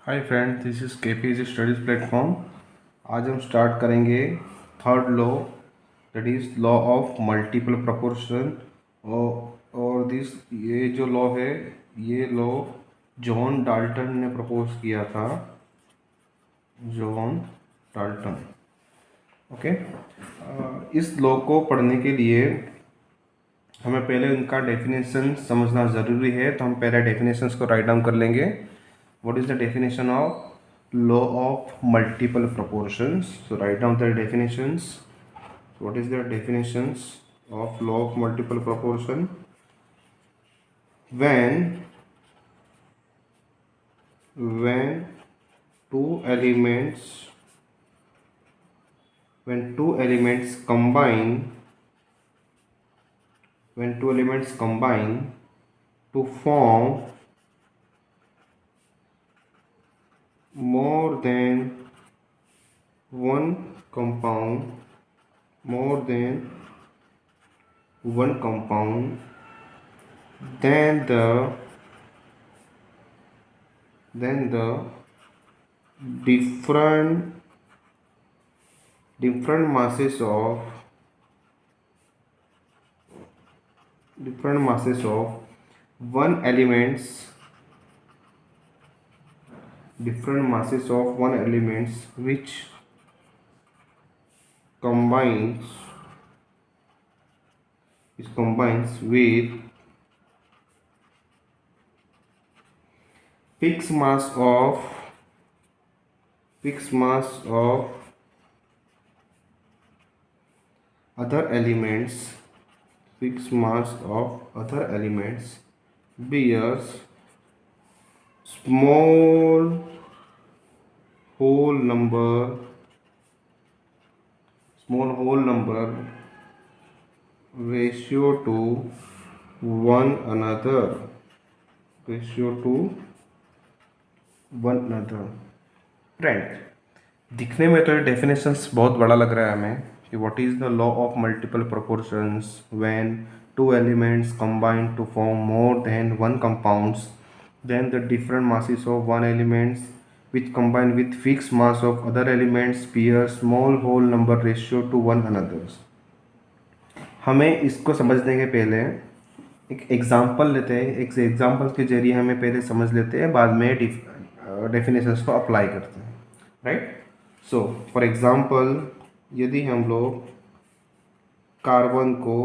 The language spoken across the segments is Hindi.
Hi friend, this is KPG studies platform. आज हम स्टार्ट करेंगे third law, that is law of multiple proportion. और ये जो लॉ है, ये लॉ जॉन डाल्टन ने प्रपोज किया था। John Dalton. ओके। इस लॉ को पढ़ने के लिए हमें पहले उनका डेफिनेशन समझना ज़रूरी है, तो हम पहले डेफिनेशंस को राइट डाउन कर लेंगे। What is the definition of law of multiple proportions? So write down the definitions. What is the definitions of law of multiple proportion? When when two elements when two elements combine to form more than one compound then the different masses of one elements which combines with fixed mass of other elements bears small whole number ratio to one another. Friend, दिखने में तो ये डेफिनेशंस बहुत बड़ा लग रहा है हमें कि what is the law of multiple proportions when two elements combine to form more than one compounds then the different masses of one elements which combine with fixed mass of other elements bear small whole number ratio to one another. हमें इसको समझने के पहले एक एग्जांपल लेते हैं। एक एग्जांपल के जरिए हमें पहले समझ लेते हैं, बाद में डेफिनेशंस को अप्लाई करते हैं, राइट। सो फॉर एग्जांपल, यदि हम लोग कार्बन को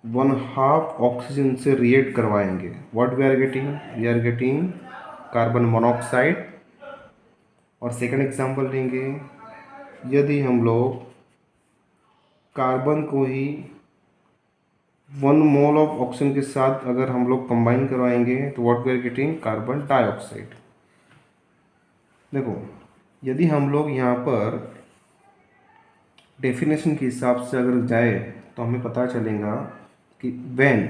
1/2 ऑक्सीजन से रिएक्ट करवाएंगे, what we are getting carbon monoxide. और सेकंड एग्जांपल लेंगे, यदि हम लोग कार्बन को ही 1 मोल ऑफ ऑक्सीजन के साथ अगर हम लोग कंबाइन करवाएंगे तो what we are getting carbon dioxide. देखो, यदि हम लोग यहाँ पर डेफिनेशन के हिसाब से अगर जाए तो हमें पता चलेगा कि when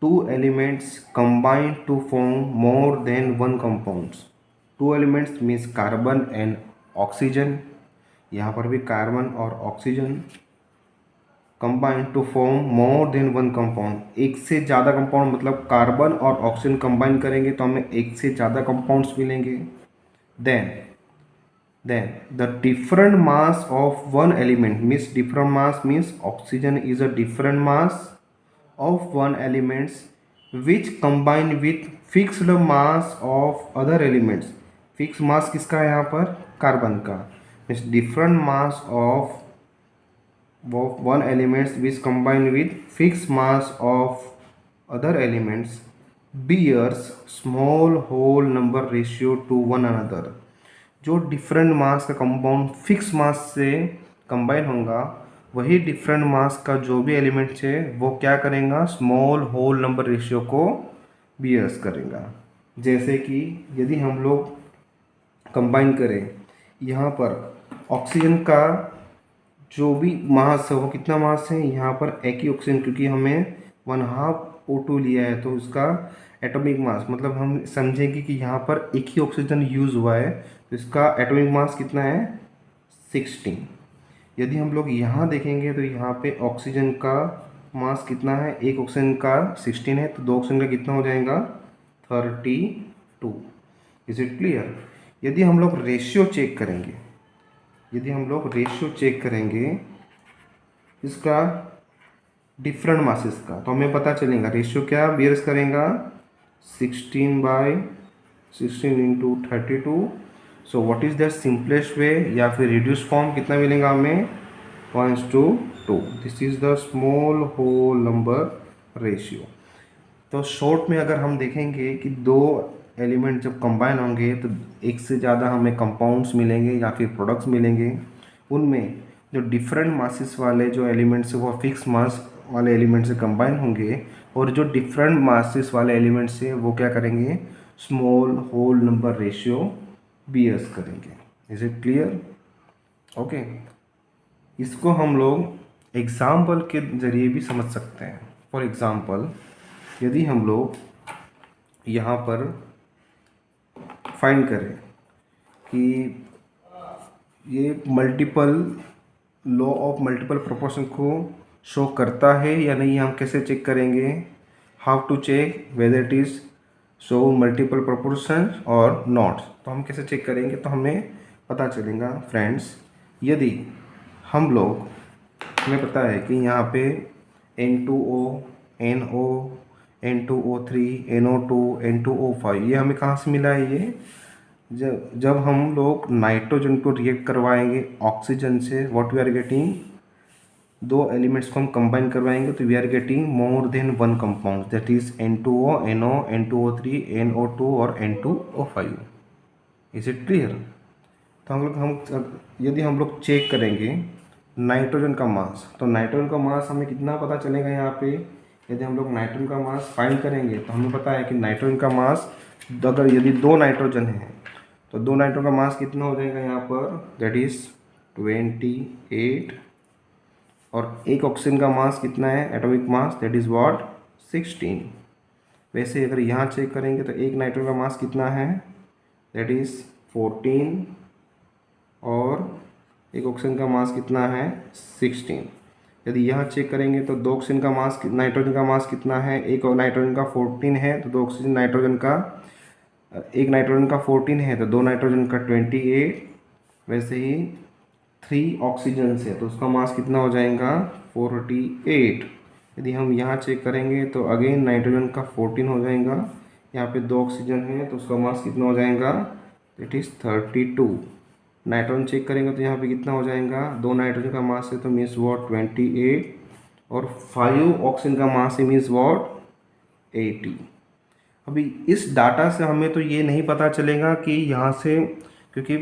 two elements combine to form more than one compounds, two elements means carbon and oxygen, यहाँ पर भी कार्बन और oxygen combine to form more than one compound, एक से ज़्यादा कंपाउंड, मतलब कार्बन और ऑक्सीजन कंबाइन करेंगे तो हमें एक से ज़्यादा कंपाउंड्स मिलेंगे। then the different mass of one element means oxygen is a different mass of one elements which combine with fixed mass of other elements. Fix mass किसका है यहाँ पर? कार्बन का। Means different mass of one elements which combine with fixed mass of other elements bears small whole number ratio to one another. जो डिफरेंट मास का कंपाउंड फिक्स मास से कंबाइन होगा, वही डिफरेंट मास का जो भी एलिमेंट्स है वो क्या करेगा? स्मॉल होल नंबर रेशियो को बियर्स करेगा। जैसे कि यदि हम लोग कंबाइन करें, यहाँ पर ऑक्सीजन का जो भी मास है वो कितना मास है? यहाँ पर एक ही ऑक्सीजन, क्योंकि हमें 1/2 O2 लिया है तो उसका एटॉमिक मास, मतलब हम समझेंगे कि यहाँ पर एक ही ऑक्सीजन यूज़ हुआ है तो इसका एटॉमिक मास कितना है? 16। यदि हम लोग यहाँ देखेंगे तो यहाँ पे ऑक्सीजन का मास कितना है? एक ऑक्सीजन का 16 है तो दो ऑक्सीजन का कितना हो जाएगा? 32। टू। Is it clear? यदि हम लोग रेशियो चेक करेंगे, यदि हम लोग रेशियो चेक करेंगे इसका डिफरेंट मासेस का, तो हमें पता चलेगा रेशियो क्या बियर्स करेगा 16/16 into 32। So what is the simplest way, या फिर रिड्यूस फॉर्म कितना मिलेगा हमें 1:2। This is the small whole number ratio. तो शॉर्ट में अगर हम देखेंगे कि दो एलिमेंट जब कंबाइन होंगे तो एक से ज़्यादा हमें कंपाउंड्स मिलेंगे या फिर प्रोडक्ट्स मिलेंगे। उनमें जो डिफरेंट मासेस वाले जो एलिमेंट्स वो फिक्स मास वाले एलिमेंट से कंबाइन होंगे, और जो डिफरेंट मासेस वाले एलिमेंट से वो क्या करेंगे, स्मॉल होल नंबर रेशियो बीएस करेंगे। Is it clear? ओके, इसको हम लोग एग्जाम्पल के ज़रिए भी समझ सकते हैं। फॉर एग्ज़ाम्पल, यदि हम लोग यहाँ पर फाइंड करें कि ये multiple law of multiple proportion को शो करता है या नहीं, हम कैसे चेक करेंगे, how to check whether it is show multiple proportion और नॉट। तो हम कैसे चेक करेंगे, तो हमें पता चलेगा फ्रेंड्स, यदि हम लोग, हमें पता है कि यहाँ पे N2O, NO, N2O3, NO2, N2O5, ये हमें कहाँ से मिला है, ये जब हम लोग नाइट्रोजन को रिएक्ट करवाएंगे ऑक्सीजन से, व्हाट वी आर गेटिंग, दो एलिमेंट्स को हम कंबाइन करवाएंगे तो we are getting more than one compound, that is N2O, NO, N2O3, NO2 और N2O5। Is it clear? तो यदि हम लोग चेक करेंगे नाइट्रोजन का मास, तो नाइट्रोजन का मास हमें कितना पता चलेगा यहाँ पे, यदि हम लोग नाइट्रोजन का मास फाइंड करेंगे तो हमें पता है कि नाइट्रोजन का मास, अगर यदि दो नाइट्रोजन है तो दो नाइट्रोजन का मास कितना हो जाएगा यहाँ पर, दैट इज 28, और एक ऑक्सीजन का मास कितना है, atomic mass, that is what 16। वैसे अगर यहाँ चेक करेंगे तो एक नाइट्रोजन का मास कितना है, दैट इज 14, और एक ऑक्सीजन का मास कितना है 16। यदि यहाँ चेक करेंगे तो दो ऑक्सीजन का मास, नाइट्रोजन का मास कितना है, एक नाइट्रोजन का 14 है तो दो ऑक्सीजन नाइट्रोजन का, एक नाइट्रोजन का 14 है तो दो नाइट्रोजन का 28। वैसे ही 3 ऑक्सीजन है तो उसका मास कितना हो जाएगा 48। यदि हम यहाँ चेक करेंगे तो अगेन नाइट्रोजन का 14 हो जाएगा, यहाँ पे दो ऑक्सीजन है तो उसका मास कितना हो जाएगा, दैट इज़ 32। नाइट्रोजन चेक करेंगे तो यहाँ पे कितना हो जाएगा, दो नाइट्रोजन का मास है तो मीन्स वॉट 28, और 5 ऑक्सीजन का मास है मीन्स वॉट 80। अभी इस डाटा से हमें तो ये नहीं पता चलेगा कि यहाँ से, क्योंकि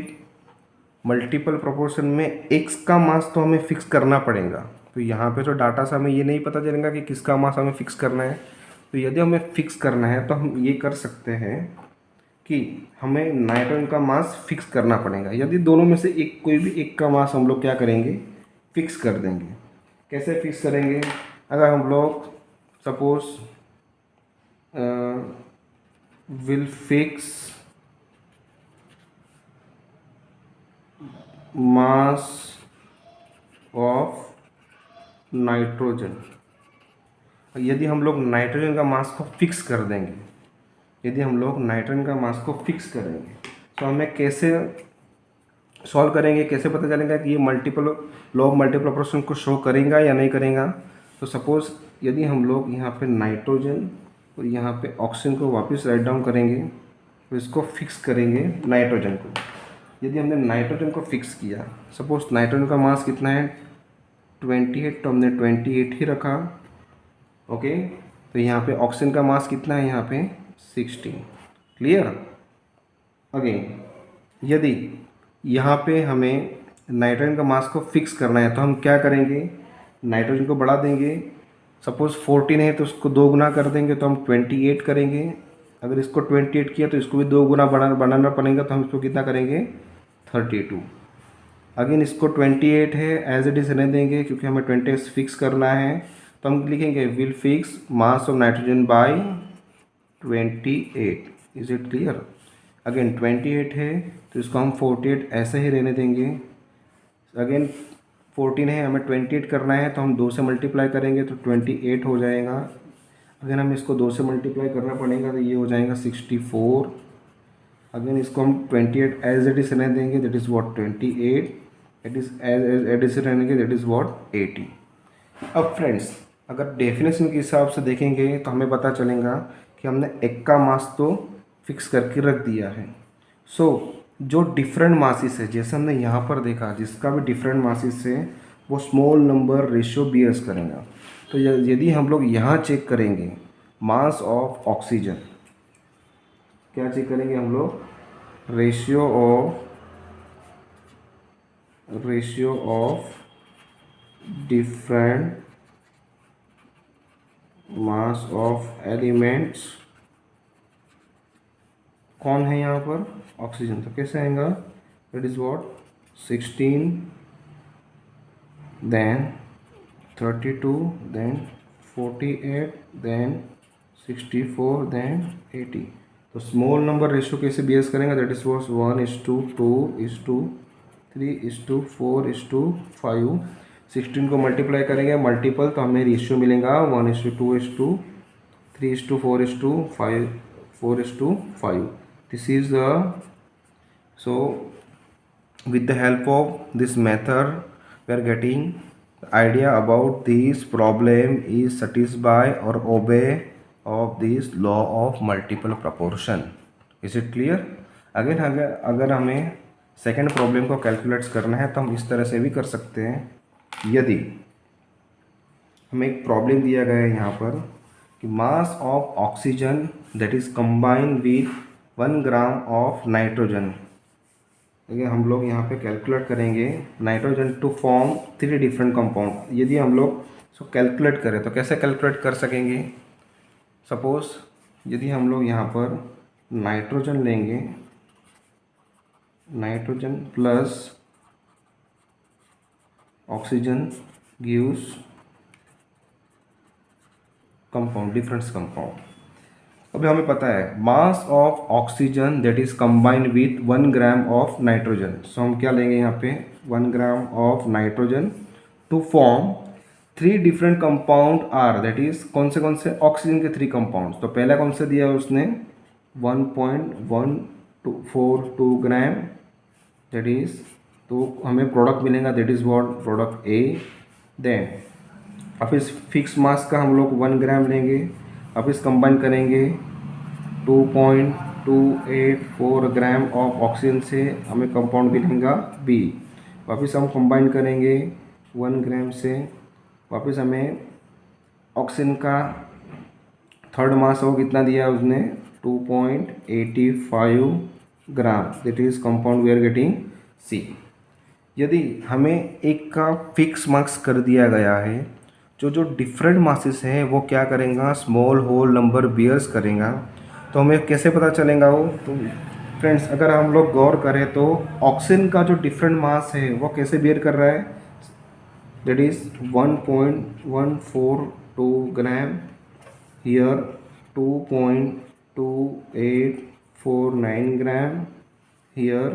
मल्टीपल प्रोपोर्शन में x का मास तो हमें फिक्स करना पड़ेगा, तो यहाँ पे तो डाटा से हमें ये नहीं पता चलेगा कि किसका मास हमें फिक्स करना है। तो यदि हमें फिक्स करना है तो हम ये कर सकते हैं कि हमें नाइट्रोजन का मास फिक्स करना पड़ेगा। यदि दोनों में से एक, कोई भी एक का मास हम लोग क्या करेंगे, फिक्स कर देंगे। कैसे फिक्स करेंगे, अगर हम लोग suppose will fix mass of nitrogen, यदि हम लोग नाइट्रोजन का मास को फिक्स कर देंगे, यदि हम लोग नाइट्रोजन का मास को फिक्स करेंगे तो हमें कैसे सॉल्व करेंगे, कैसे पता चलेगा कि ये multiple law of multiple proportion को शो करेगा या नहीं करेगा। तो सपोज़ यदि हम लोग यहाँ पे नाइट्रोजन और यहाँ पे ऑक्सीजन को वापस राइट डाउन करेंगे तो इसको फिक्स करेंगे नाइट्रोजन को। यदि हमने नाइट्रोजन को फिक्स किया, सपोज नाइट्रोजन का मास कितना है 28, तो हमने 28 ही रखा, ओके। तो यहाँ पे ऑक्सीजन का मास कितना है, यहाँ पे 16। क्लियर? अगेन यदि यहाँ पे हमें नाइट्रोजन का मास को फिक्स करना है तो हम क्या करेंगे, नाइट्रोजन को बढ़ा देंगे। सपोज़ 14 है तो उसको 2 गुना कर देंगे तो हम 28 करेंगे। अगर इसको 28 किया तो इसको भी 2 गुना बनाना पड़ेगा, तो हम इसको कितना करेंगे 32। अगेन इसको 28 है एज इट इज़ रहने देंगे क्योंकि हमें 28 फिक्स करना है, तो हम लिखेंगे will fix mass of nitrogen by 28। Is it clear? Again 28 है तो इसको हम 48 ऐसे ही रहने देंगे। अगेन 14 है, हमें 28 करना है तो हम 2 से मल्टीप्लाई करेंगे तो 28 हो जाएगा। अगर हम इसको 2 से मल्टीप्लाई करना पड़ेगा तो ये हो जाएगा 64। अगेन इसको हम 28 एज इट इज रहने देंगे, that is what 28, it is as it is रहने देंगे, दैट इज़ व्हाट 80। अब फ्रेंड्स अगर डेफिनेशन के हिसाब से देखेंगे तो हमें पता चलेगा कि हमने एक का मास तो फिक्स करके रख दिया है। सो जो डिफरेंट मासिस है, जैसे हमने यहाँ पर देखा, जिसका भी डिफरेंट मासिस है वो स्मॉल नंबर रेशियो बियर्स करेगा। तो यदि हम लोग यहाँ चेक करेंगे मास ऑफ ऑक्सीजन, क्या चेक करेंगे हम लोग, ratio of different mass of elements, कौन है यहाँ पर, ऑक्सीजन। तो कैसे आएगा, it is what 16, then 32, then 48, then 64, then 80। तो स्मॉल नंबर रेशियो कैसे बेस करेंगे, दैट इज वॉट 1:2:3:4:5। 16 को मल्टीप्लाई करेंगे मल्टीपल, तो हमें रेशियो मिलेगा 1:2:3:4:5 4:5। This is the, so with the help of this method we are getting idea about this problem is satisfy or obey of this law of multiple proportion. Is it clear? अगर हमें सेकेंड प्रॉब्लम को कैलकुलेट करना है तो हम इस तरह से भी कर सकते हैं। यदि हमें एक प्रॉब्लम दिया गया है यहाँ पर कि mass of oxygen that is combined with 1 gram of nitrogen, देखिए हम लोग यहाँ पे कैलकुलेट करेंगे nitrogen to form 3 different compound. यदि हम लोग इसको कैलकुलेट करें तो कैसे कैलकुलेट कर सकेंगे, सपोज यदि हम लोग यहाँ पर नाइट्रोजन लेंगे, nitrogen plus oxygen gives compound, different compound. अभी हमें पता है mass of oxygen that is combined with 1 gram of nitrogen. So हम क्या लेंगे यहाँ पे 1 gram of nitrogen to form 3 different compound are, that is कौन से ऑक्सीजन के 3 कंपाउंड। तो पहला कौन सा दिया उसने 1.142 ग्राम, दैट इज, तो हमें प्रोडक्ट मिलेगा that is what product A. Then अब इस फिक्स मास का हम लोग 1 ग्राम लेंगे, अब इस कंबाइन करेंगे 2.284 ग्राम ऑफ ऑक्सीजन से हमें कंपाउंड मिलेगा बी। वापस हम कंबाइन करेंगे 1 ग्राम से, वापस हमें ऑक्सीजन का थर्ड मास हो कितना दिया उसने 2.85 gram, that is compound we are getting C. यदि हमें एक का फिक्स मार्क्स कर दिया गया है, जो डिफरेंट मासेस हैं वो क्या करेगा, स्मॉल होल नंबर बियर्स करेगा, तो हमें कैसे पता चलेगा वो। तो फ्रेंड्स अगर हम लोग गौर करें तो ऑक्सीजन का जो डिफरेंट मास है वो कैसे बियर कर रहा है, that is 1.142 gram, here 2.2849 gram, here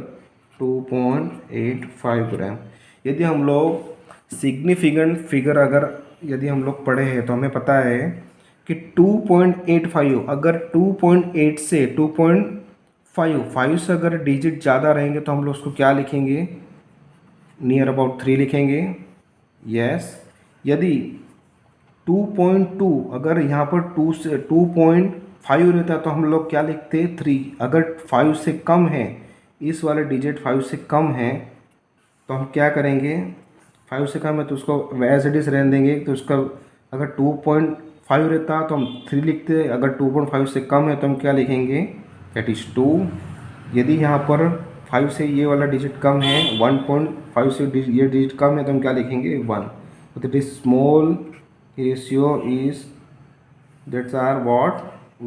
2.85 ग्राम। यदि हम लोग सिग्निफिकेंट फिगर अगर यदि हम लोग पढ़े हैं तो हमें पता है कि 2.85, अगर 2.8 से 2.5 से अगर डिजिट ज़्यादा रहेंगे तो हम लोग उसको क्या लिखेंगे, नियर अबाउट 3 लिखेंगे। यस, यदि 2.2 अगर यहाँ पर 2 से 2.5 रहता तो हम लोग क्या लिखते 3। अगर 5 से कम है, इस वाले डिजिट 5 से कम है तो हम क्या करेंगे, 5 से कम है तो उसको एज इट इज़ रहने देंगे। तो उसका अगर 2.5 रहता तो हम 3 लिखते, अगर 2.5 से कम है तो हम क्या लिखेंगे, दैट इज़ 2। यदि यहाँ पर 5 से ये वाला डिजिट कम है, 1.5 से ये डिजिट कम है तो हम क्या लिखेंगे 1। तो that is small ratio is that's are what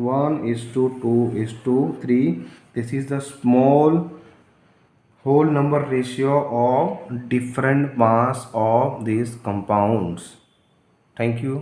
1:2:3। This is the small whole number ratio of different mass of these compounds. Thank you.